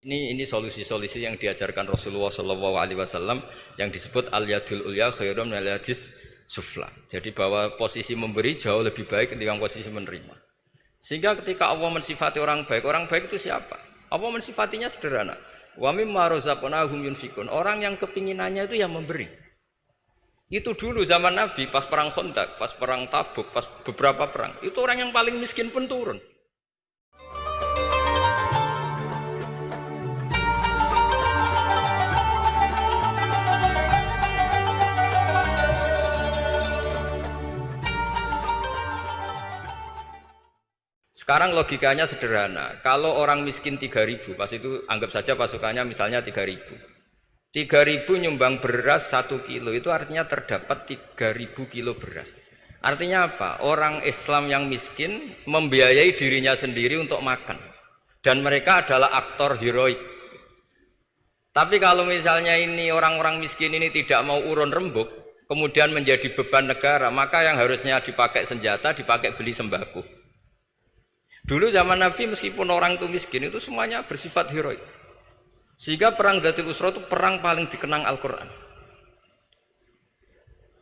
Ini solusi-solusi yang diajarkan Rasulullah SAW yang disebut al-yadul ulya khairum minal yadis sufla. Jadi bahwa posisi memberi jauh lebih baik ketimbang posisi menerima. Sehingga ketika Allah mensifati orang baik itu siapa? Allah mensifatinya sederhana. Wa mimma razaqnahum yunfikun. Orang yang kepinginannya itu yang memberi. Itu dulu zaman Nabi pas perang Khandaq, pas perang Tabuk, pas beberapa perang. Itu orang yang paling miskin pun turun. Sekarang logikanya sederhana, kalau orang miskin 3.000, pas itu anggap saja pasukannya misalnya 3.000. 3.000 nyumbang beras 1 kilo, itu artinya terdapat 3.000 kilo beras. Artinya apa? Orang Islam yang miskin membiayai dirinya sendiri untuk makan. Dan mereka adalah aktor heroik. Tapi kalau misalnya ini orang-orang miskin ini tidak mau urun rembuk, kemudian menjadi beban negara, maka yang harusnya dipakai senjata, dipakai beli sembako. Dulu zaman Nabi meskipun orang itu miskin itu semuanya bersifat heroik. Sehingga perang Dzatul Usra itu perang paling dikenang Al-Quran.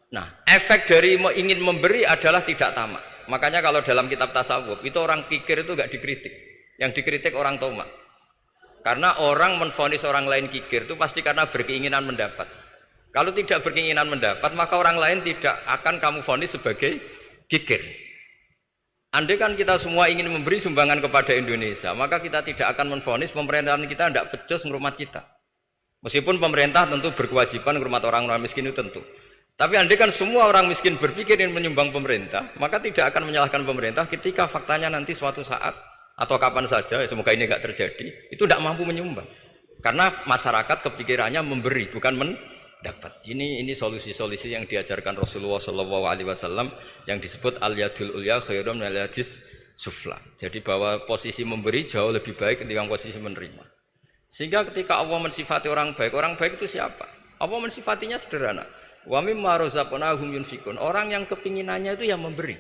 Nah, efek dari ingin memberi adalah tidak tamak. Makanya kalau dalam kitab tasawuf itu orang kikir itu gak dikritik. Yang dikritik orang tomak. Karena orang menvonis orang lain kikir itu pasti karena berkeinginan mendapat. Kalau tidak berkeinginan mendapat, maka orang lain tidak akan kamu vonis sebagai kikir. Andai kan kita semua ingin memberi sumbangan kepada Indonesia, maka kita tidak akan menvonis pemerintahan kita tidak becus ngurmat kita. Meskipun pemerintah tentu berkewajiban ngurmat orang-orang miskin itu tentu. Tapi andai kan semua orang miskin berpikir ingin menyumbang pemerintah, maka tidak akan menyalahkan pemerintah ketika faktanya nanti suatu saat atau kapan saja, semoga ini tidak terjadi, itu tidak mampu menyumbang. Karena masyarakat kepikirannya memberi, bukan mendapat. Ini solusi-solusi yang diajarkan Rasulullah SAW yang disebut al-yadul ulya khairum minal yadis sufla. Jadi bahwa posisi memberi jauh lebih baik ketimbang posisi menerima. Sehingga ketika Allah mensifati orang baik itu siapa? Allah mensifatinya sederhana. Wa mimma razaqnahum yunfikun. Orang yang kepinginannya itu yang memberi.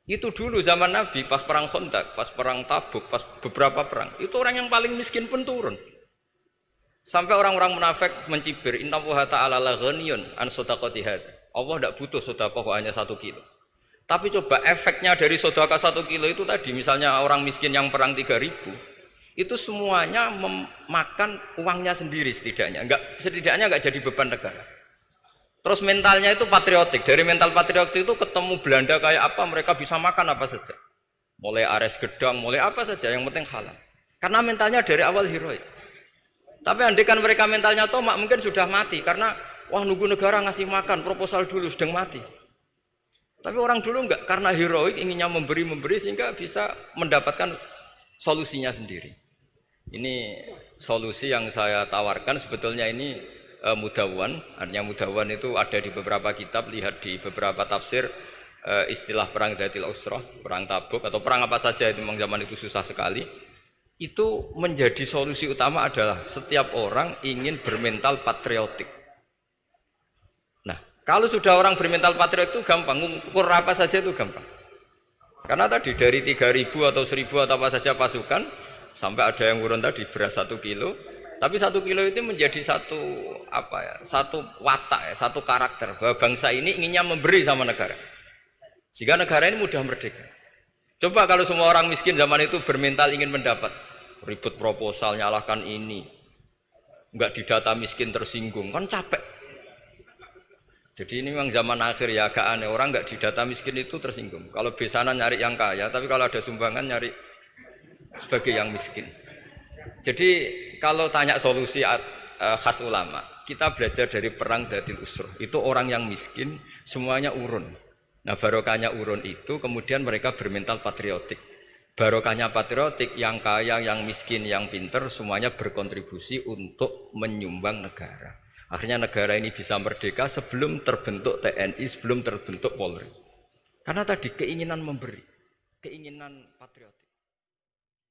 Itu dulu zaman Nabi pas perang Khandaq, pas perang Tabuk, pas beberapa perang. Itu orang yang paling miskin pun turun. Sampai orang-orang munafik mencibir, innallaha ta'ala la ghaniyun an shadaqati hadza. Allah tidak butuh sedekah hanya 1 kilo. Tapi coba efeknya dari sedekah 1 kilo itu tadi, misalnya orang miskin yang perang 3.000, itu semuanya memakan uangnya sendiri setidaknya enggak jadi beban negara. Terus mentalnya itu patriotik. Dari mental patriotik itu ketemu Belanda kayak apa, mereka bisa makan apa saja. Mulai ares gedang, mulai apa saja, yang penting halal. Karena mentalnya dari awal heroik. Tapi andai kan mereka mentalnya tomak mungkin sudah mati karena wah nunggu negara ngasih makan, proposal dulu sedang mati. Tapi orang dulu enggak, karena heroik inginnya memberi sehingga bisa mendapatkan solusinya sendiri. Ini solusi yang saya tawarkan sebetulnya ini mudawwan. Artinya mudawwan itu ada di beberapa kitab, lihat di beberapa tafsir istilah perang Dzatul Usra, perang Tabuk atau perang apa saja itu memang zaman itu susah sekali. Itu menjadi solusi utama adalah setiap orang ingin bermental patriotik. Nah, kalau sudah orang bermental patriotik itu gampang, ukur apa saja itu gampang. Karena tadi dari 3.000 atau 1.000 atau apa saja pasukan, sampai ada yang urun tadi beras 1 kilo, tapi 1 kilo itu menjadi satu watak, satu karakter bahwa bangsa ini inginnya memberi sama negara. Sehingga negara ini mudah merdeka. Coba kalau semua orang miskin zaman itu bermental ingin mendapat, ribut proposal, nyalahkan ini, enggak didata miskin tersinggung, kan capek. Jadi ini memang zaman akhir ya agak aneh, orang enggak didata miskin itu tersinggung. Kalau besanan nyari yang kaya, tapi kalau ada sumbangan nyari sebagai yang miskin. Jadi kalau tanya solusi khas ulama, kita belajar dari perang Dzatul Usra. Itu orang yang miskin semuanya urun. Nah barokahnya urun itu kemudian mereka bermental patriotik. Barokahnya patriotik, yang kaya, yang miskin, yang pinter semuanya berkontribusi untuk menyumbang negara. Akhirnya negara ini bisa merdeka sebelum terbentuk TNI, sebelum terbentuk Polri. Karena tadi keinginan memberi, keinginan patriotik.